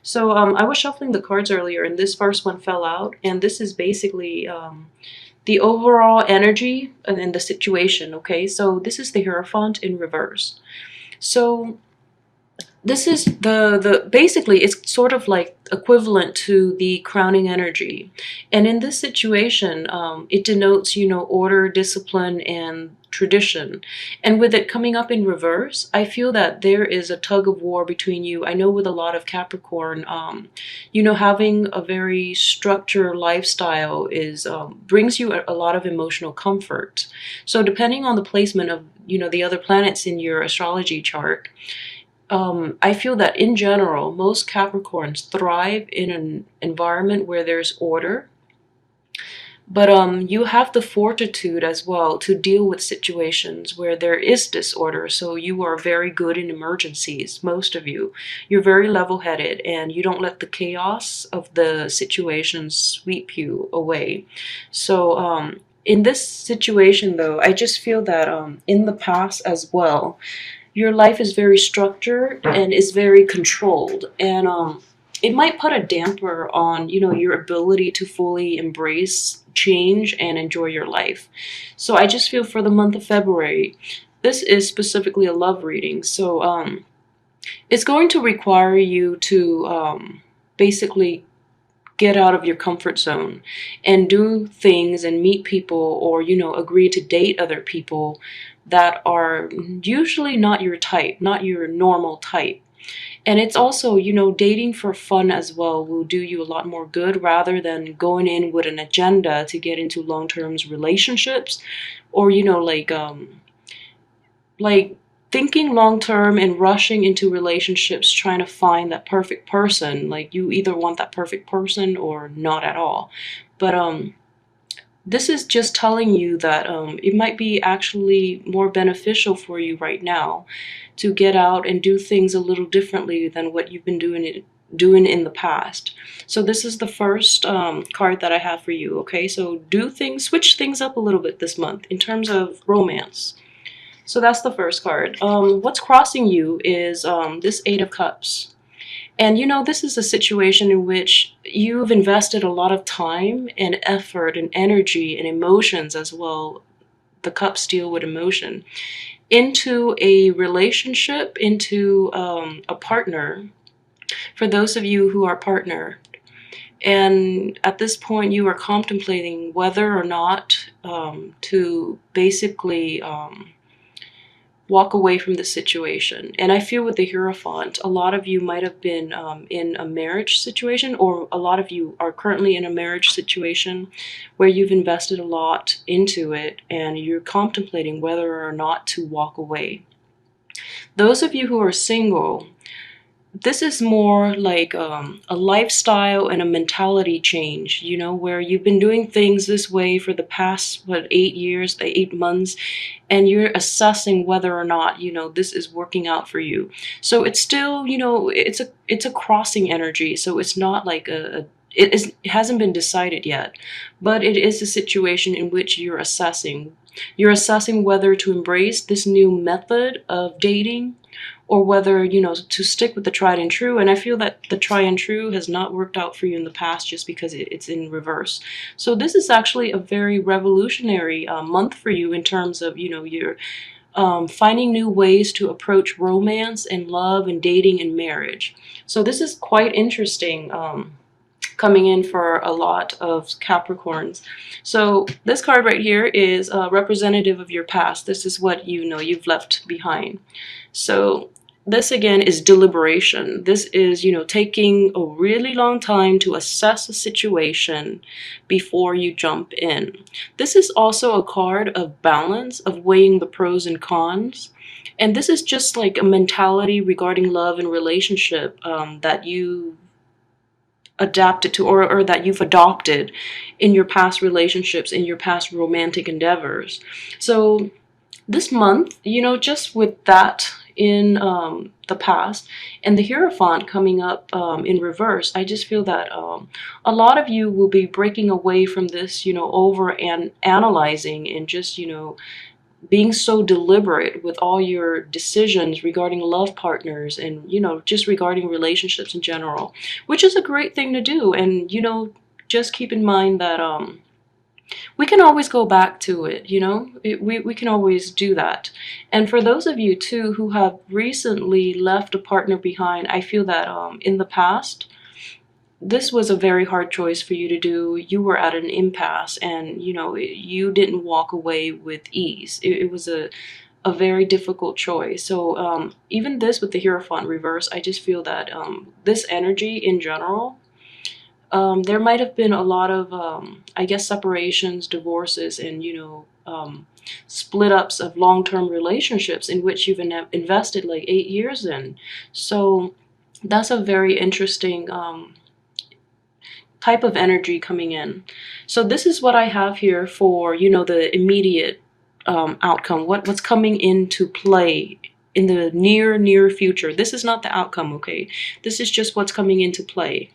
So I was shuffling the cards earlier, and this first one fell out, and this is basically the overall energy and the situation. Okay, so this is the Hierophant in reverse. So this is the basically it's sort of like equivalent to the crowning energy, and in this situation it denotes, you know, order, discipline, and tradition. And with it coming up in reverse, I feel that there is a tug of war between you. I know with a lot of Capricorn, you know, having a very structured lifestyle is brings you a lot of emotional comfort. So depending on the placement of, you know, the other planets in your astrology chart, I feel that in general, most Capricorns thrive in an environment where there's order, but you have the fortitude as well to deal with situations where there is disorder. So you are very good in emergencies, most of you. You're very level-headed, and you don't let the chaos of the situations sweep you away. So in this situation, though, I just feel that in the past as well, your life is very structured and is very controlled, and it might put a damper on, you know, your ability to fully embrace change and enjoy your life. So I just feel for the month of February, this is specifically a love reading. So it's going to require you to basically get out of your comfort zone and do things and meet people, or, you know, agree to date other people that are usually not your type, not your normal type. And it's also, you know, dating for fun as well will do you a lot more good, rather than going in with an agenda to get into long-term relationships, or, you know, like thinking long term and rushing into relationships trying to find that perfect person. Like, you either want that perfect person or not at all. But this is just telling you that it might be actually more beneficial for you right now to get out and do things a little differently than what you've been doing in the past. So this is the first card that I have for you. Okay, so do things, switch things up a little bit this month in terms of romance. So that's the first card. What's crossing you is this Eight of Cups. And you know, this is a situation in which you've invested a lot of time and effort and energy and emotions as well. The cups deal with emotion, into a relationship, into a partner. For those of you who are partnered, and at this point you are contemplating whether or not to basically walk away from the situation. And I feel with the Hierophant, a lot of you might have been in a marriage situation, or a lot of you are currently in a marriage situation where you've invested a lot into it and you're contemplating whether or not to walk away. Those of you who are single, this is more like a lifestyle and a mentality change, you know, where you've been doing things this way for the past, what, 8 years, 8 months, and you're assessing whether or not, you know, this is working out for you. So it's still, you know, it's a crossing energy. So it's not like it hasn't been decided yet, but it is a situation in which you're assessing. You're assessing whether to embrace this new method of dating, or whether, you know, to stick with the tried and true. And I feel that the tried and true has not worked out for you in the past just because it's in reverse. So this is actually a very revolutionary month for you in terms of, you know, you're finding new ways to approach romance and love and dating and marriage. So this is quite interesting. Coming in for a lot of Capricorns. So this card right here is representative of your past. This is what, you know, you've left behind. So this again is deliberation. This is, you know, taking a really long time to assess a situation before you jump in. This is also a card of balance, of weighing the pros and cons. And this is just like a mentality regarding love and relationship that you adapted to, or that you've adopted in your past relationships, in your past romantic endeavors. So this month, you know, just with that in the past and the Hierophant coming up in reverse, I just feel that a lot of you will be breaking away from this, you know, over and analyzing and just, you know, being so deliberate with all your decisions regarding love partners and, just regarding relationships in general, which is a great thing to do. And, just keep in mind that we can always go back to it, we can always do that. And for those of you too who have recently left a partner behind, I feel that in the past, this was a very hard choice for you to do. You were at an impasse, and you didn't walk away with ease. It was a very difficult choice. So even this with the Hierophant reverse, I just feel that this energy in general, there might have been a lot of, I guess, separations, divorces, and, split ups of long-term relationships in which you've invested like 8 years in. So that's a very interesting type of energy coming in. So this is what I have here for, the immediate outcome, what's coming into play in the near future. This is not the outcome, okay? This is just what's coming into play.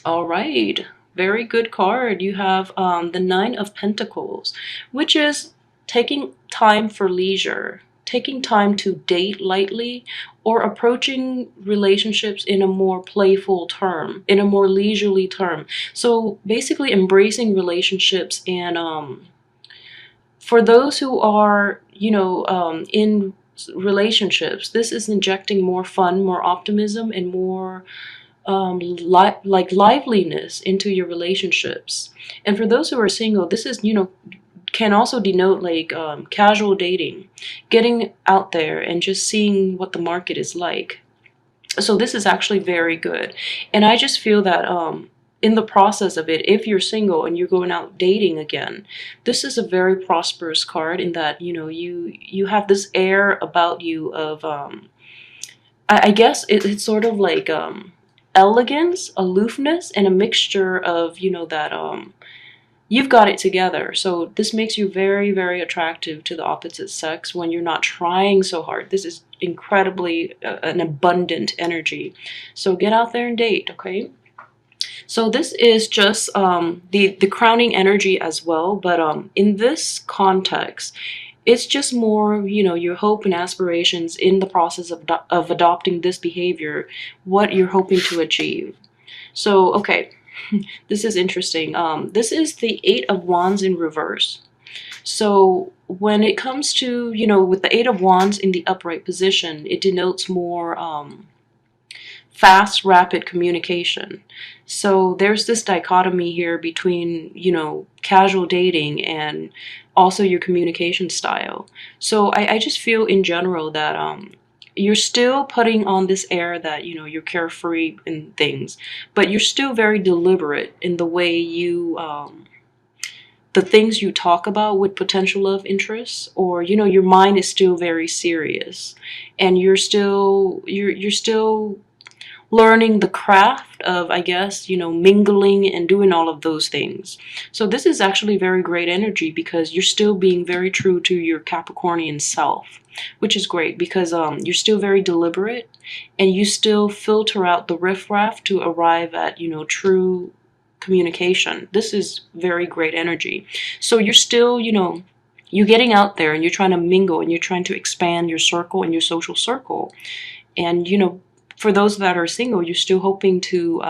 All right, very good card. You have the Nine of Pentacles, which is taking time for leisure, taking time to date lightly, or approaching relationships in a more playful term, in a more leisurely term. So basically embracing relationships. And for those who are, in relationships, this is injecting more fun, more optimism, and more like liveliness into your relationships. And for those who are single, this is, can also denote like casual dating, getting out there and just seeing what the market is like. So this is actually very good. And I just feel that in the process of it, if you're single and you're going out dating again, this is a very prosperous card in that, you have this air about you of, I guess it's sort of like elegance, aloofness, and a mixture of, that you've got it together. So this makes you very, very attractive to the opposite sex when you're not trying so hard. This is incredibly an abundant energy. So get out there and date, okay? So this is just the crowning energy as well, but in this context, it's just more, your hope and aspirations in the process of adopting this behavior, what you're hoping to achieve. So, okay, this is interesting. This is the Eight of Wands in reverse. So when it comes to, with the Eight of Wands in the upright position, it denotes more fast, rapid communication. So there's this dichotomy here between, casual dating and also your communication style. So I just feel in general that you're still putting on this air that, you're carefree and things, but you're still very deliberate in the way you, the things you talk about with potential love interests, or, your mind is still very serious, and you're still learning the craft of, I guess, mingling and doing all of those things. So this is actually very great energy because you're still being very true to your Capricornian self, which is great because you're still very deliberate and you still filter out the riffraff to arrive at, true communication. This is very great energy. So you're still, you're getting out there and you're trying to mingle and you're trying to expand your circle and your social circle. And, for those that are single, you're still hoping to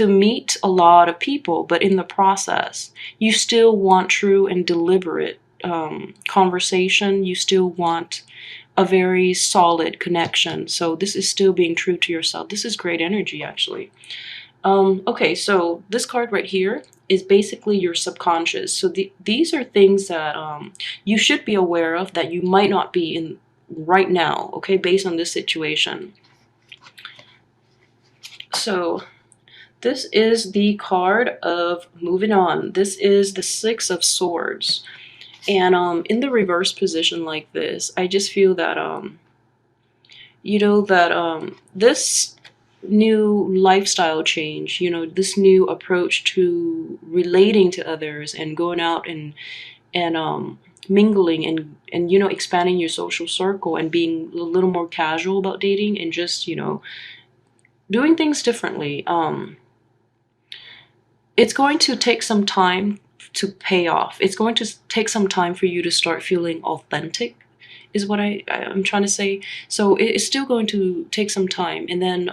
meet a lot of people, but in the process, you still want true and deliberate conversation. You still want a very solid connection. So this is still being true to yourself. This is great energy, actually. Okay, so this card right here is basically your subconscious. So these are things that you should be aware of that you might not be in right now, okay, based on this situation. So this is the card of moving on. This is the Six of Swords. And in the reverse position like this, I just feel that, this new lifestyle change, this new approach to relating to others and going out and mingling and expanding your social circle and being a little more casual about dating and just, doing things differently. It's going to take some time to pay off. It's going to take some time for you to start feeling authentic, is what I'm trying to say. So it's still going to take some time. And then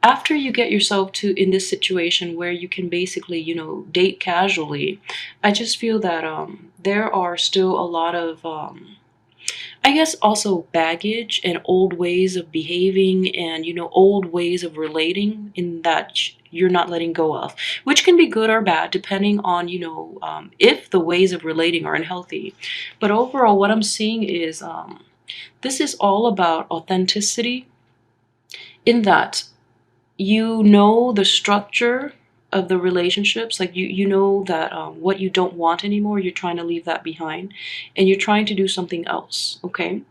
after you get yourself to in this situation where you can basically, date casually, I just feel that there are still a lot of I guess also baggage and old ways of behaving and, old ways of relating in that you're not letting go of, which can be good or bad depending on, if the ways of relating are unhealthy. But overall, what I'm seeing is this is all about authenticity, in that you know the structure of the relationships, like you know that what you don't want anymore, you're trying to leave that behind and you're trying to do something else, okay?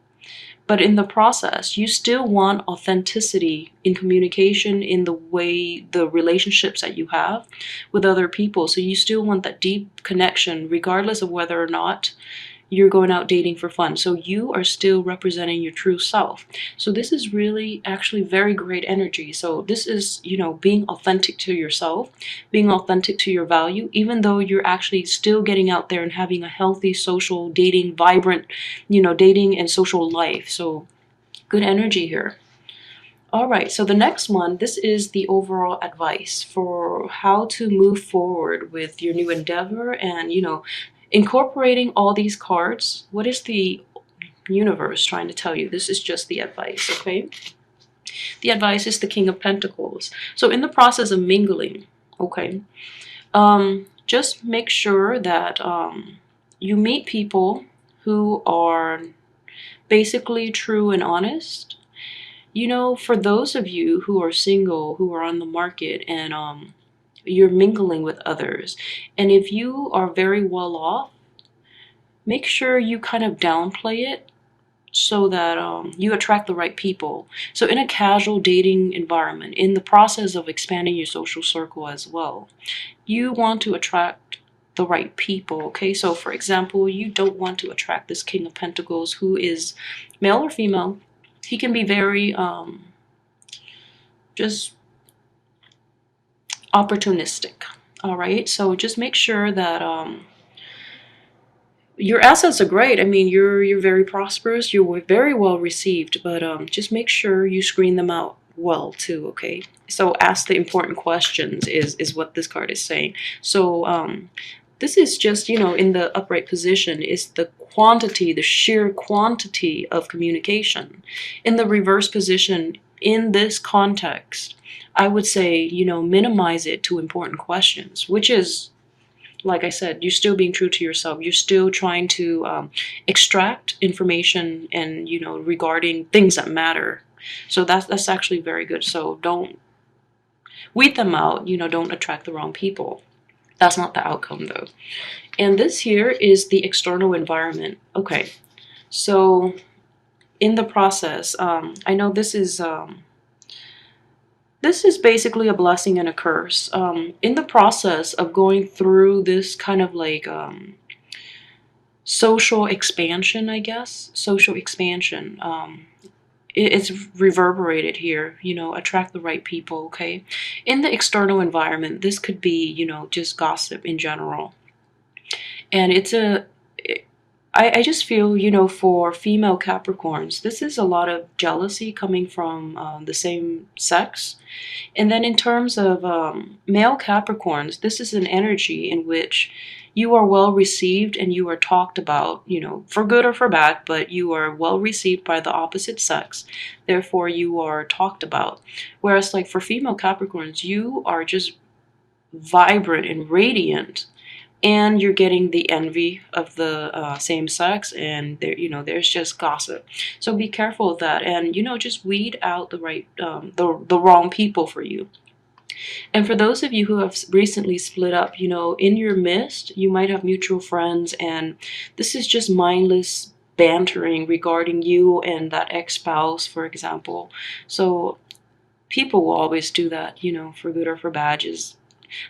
But in the process, you still want authenticity in communication, in the way the relationships that you have with other people. So you still want that deep connection regardless of whether or not you're going out dating for fun. So you are still representing your true self. So this is really actually very great energy. So this is, being authentic to yourself, being authentic to your value, even though you're actually still getting out there and having a healthy social dating, vibrant, dating and social life. So good energy here. All right, so the next one, this is the overall advice for how to move forward with your new endeavor and, incorporating all these cards. What is the universe trying to tell you? This is just the advice, okay? The advice is the King of Pentacles. So in the process of mingling, okay, just make sure that you meet people who are basically true and honest. For those of you who are single, who are on the market, and you're mingling with others, and if you are very well off, make sure you kind of downplay it so that you attract the right people. So in a casual dating environment, in the process of expanding your social circle as well, you want to attract the right people, okay? So for example, you don't want to attract this King of Pentacles who is male or female. He can be very just opportunistic. All right, so just make sure that your assets are great. I mean, you're very prosperous. You're very well received, but just make sure you screen them out well too. Okay, so ask the important questions is what this card is saying. So this is just, in the upright position is the quantity, the sheer quantity of communication. In the reverse position, in this context, I would say, minimize it to important questions, which is, like I said, you're still being true to yourself. You're still trying to extract information and, regarding things that matter. So that's actually very good. So don't weed them out, don't attract the wrong people. That's not the outcome though. And this here is the external environment. Okay, so in the process, I know this is basically a blessing and a curse. In the process of going through this kind of like social expansion, I guess, social expansion, it's reverberated here, attract the right people, okay? In the external environment, this could be, just gossip in general. And I just feel, for female Capricorns, this is a lot of jealousy coming from the same sex. And then in terms of male Capricorns, this is an energy in which you are well received and you are talked about, for good or for bad, but you are well received by the opposite sex. Therefore, you are talked about. Whereas like for female Capricorns, you are just vibrant and radiant, and you're getting the envy of the same sex, and there's just gossip. So be careful of that, and just weed out the right the wrong people for you. And for those of you who have recently split up, in your midst you might have mutual friends, and this is just mindless bantering regarding you and that ex-spouse, for example. So people will always do that, for good or for bad. Just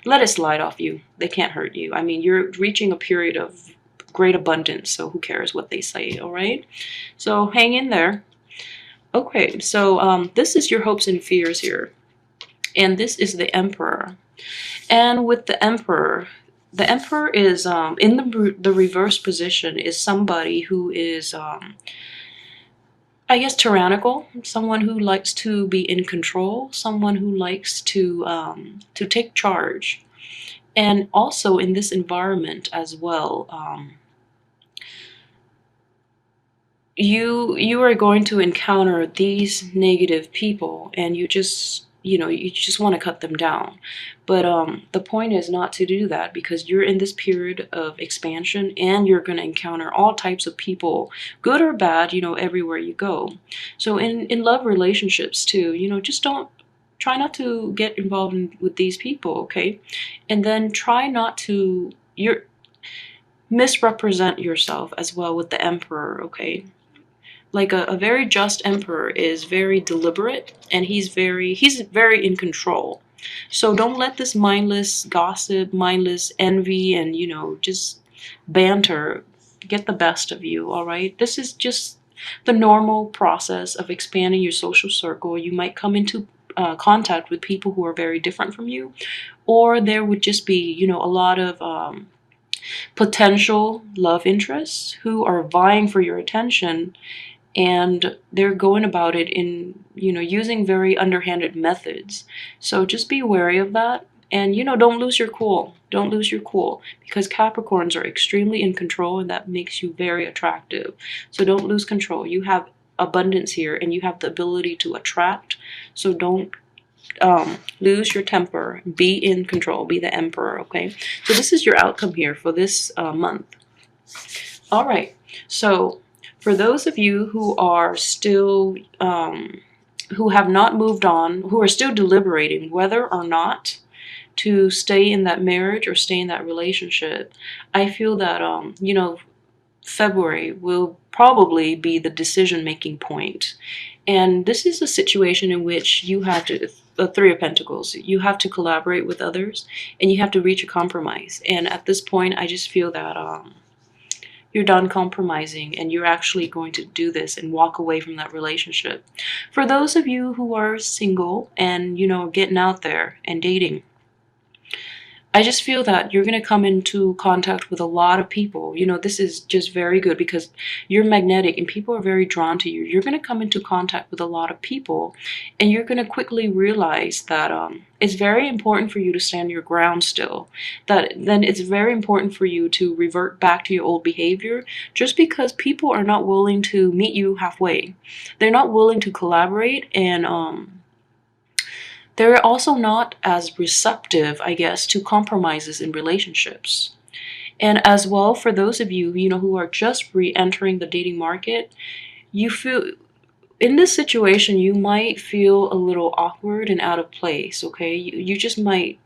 let it slide off you. They can't hurt you. I mean, you're reaching a period of great abundance, so who cares what they say, all right? So hang in there. Okay, so this is your hopes and fears here. And this is the Emperor. And with the Emperor, The Emperor is in the reverse position is somebody who is I guess tyrannical, someone who likes to be in control, someone who likes to take charge. And also in this environment as well, you are going to encounter these negative people, and you just want to cut them down. But the point is not to do that, because you're in this period of expansion, and you're going to encounter all types of people, good or bad, everywhere you go. So in love relationships too, just don't try not to get involved with these people, okay? And then try not to misrepresent yourself as well with the Emperor, okay? Like a very just emperor is very deliberate, and he's very in control. So don't let this mindless gossip, mindless envy, and just banter get the best of you. All right, this is just the normal process of expanding your social circle. You might come into contact with people who are very different from you, or there would just be a lot of potential love interests who are vying for your attention, and they're going about it in using very underhanded methods. So just be wary of that, and don't lose your cool. Don't lose your cool, because Capricorns are extremely in control, and that makes you very attractive. So don't lose control. You have abundance here, and you have the ability to attract. So don't lose your temper. Be in control. Be the emperor. Okay, so this is your outcome here for this month. All right, so for those of you who are still, who have not moved on, who are still deliberating whether or not to stay in that marriage or stay in that relationship, I feel that, February will probably be the decision-making point. And this is a situation in which you have to, the Three of Pentacles, you have to collaborate with others, and you have to reach a compromise. And at this point, I just feel that, you're done compromising, and you're actually going to do this and walk away from that relationship. For those of you who are single and, getting out there and dating, I just feel that you're going to come into contact with a lot of people. This is just very good, because you're magnetic and people are very drawn to you. You're going to come into contact with a lot of people, and you're going to quickly realize that it's very important for you to stand your ground still. Then it's very important for you to revert back to your old behavior, just because people are not willing to meet you halfway. They're not willing to collaborate, and they're also not as receptive, I guess, to compromises in relationships. And as well, for those of you, who are just re-entering the dating market, you feel, in this situation, you might feel a little awkward and out of place, okay? You just might,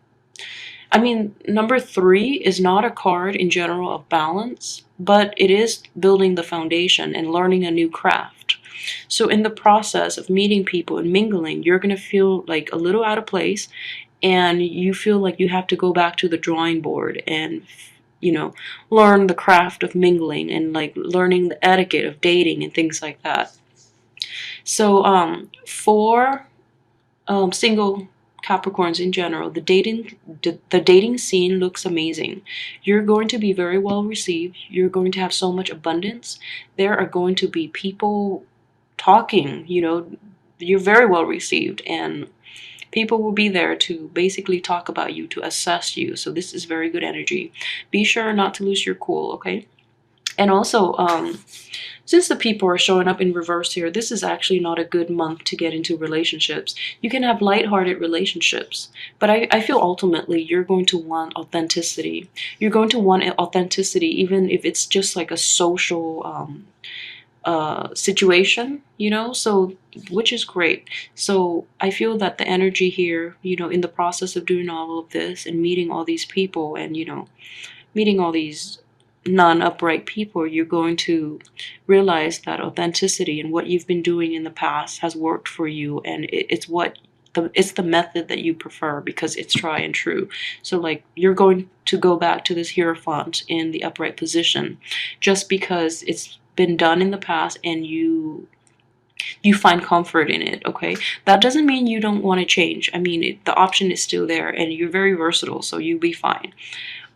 number 3 is not a card in general of balance, but it is building the foundation and learning a new craft. So in the process of meeting people and mingling, you're going to feel like a little out of place, and you feel like you have to go back to the drawing board and, learn the craft of mingling, and like learning the etiquette of dating and things like that. So for single Capricorns in general, the dating scene looks amazing. You're going to be very well received. You're going to have so much abundance. There are going to be people talking, you're very well received, and people will be there to basically talk about you, to assess you. So this is very good energy. Be sure not to lose your cool, okay? And also, since the people are showing up in reverse here, this is actually not a good month to get into relationships. You can have lighthearted relationships, but I feel ultimately you're going to want authenticity. You're going to want authenticity, even if it's just like a social situation, so, which is great. So I feel that the energy here, in the process of doing all of this and meeting all these people, and, meeting all these non-upright people, you're going to realize that authenticity and what you've been doing in the past has worked for you, and it's the method that you prefer, because it's tried and true. So like, you're going to go back to this Hierophant in the upright position just because it's been done in the past, and you find comfort in it, okay? That doesn't mean you don't want to change. The option is still there, and you're very versatile, so you'll be fine.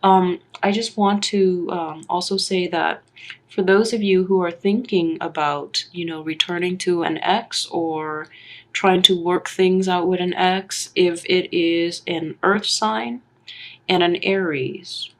I just want to also say that for those of you who are thinking about, returning to an ex or trying to work things out with an ex, if it is an earth sign and an Aries,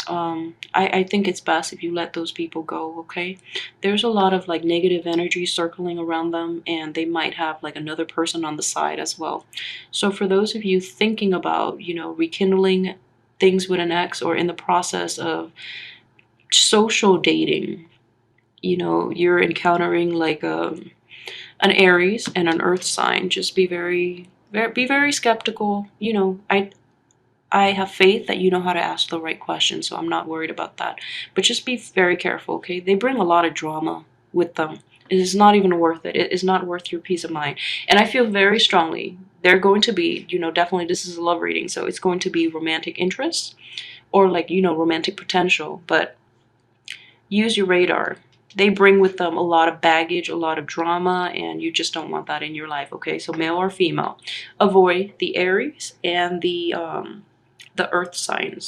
I think it's best if you let those people go, okay? There's a lot of like negative energy circling around them, and they might have like another person on the side as well. So for those of you thinking about, rekindling things with an ex or in the process of social dating, you're encountering like an Aries and an earth sign, just be very skeptical. I have faith that you know how to ask the right questions, so I'm not worried about that. But just be very careful, okay? They bring a lot of drama with them. It is not even worth it. It is not worth your peace of mind. And I feel very strongly they're going to be, definitely this is a love reading, so it's going to be romantic interest or like, romantic potential. But use your radar. They bring with them a lot of baggage, a lot of drama, and you just don't want that in your life, okay? So male or female. Avoid the Aries and the earth signs.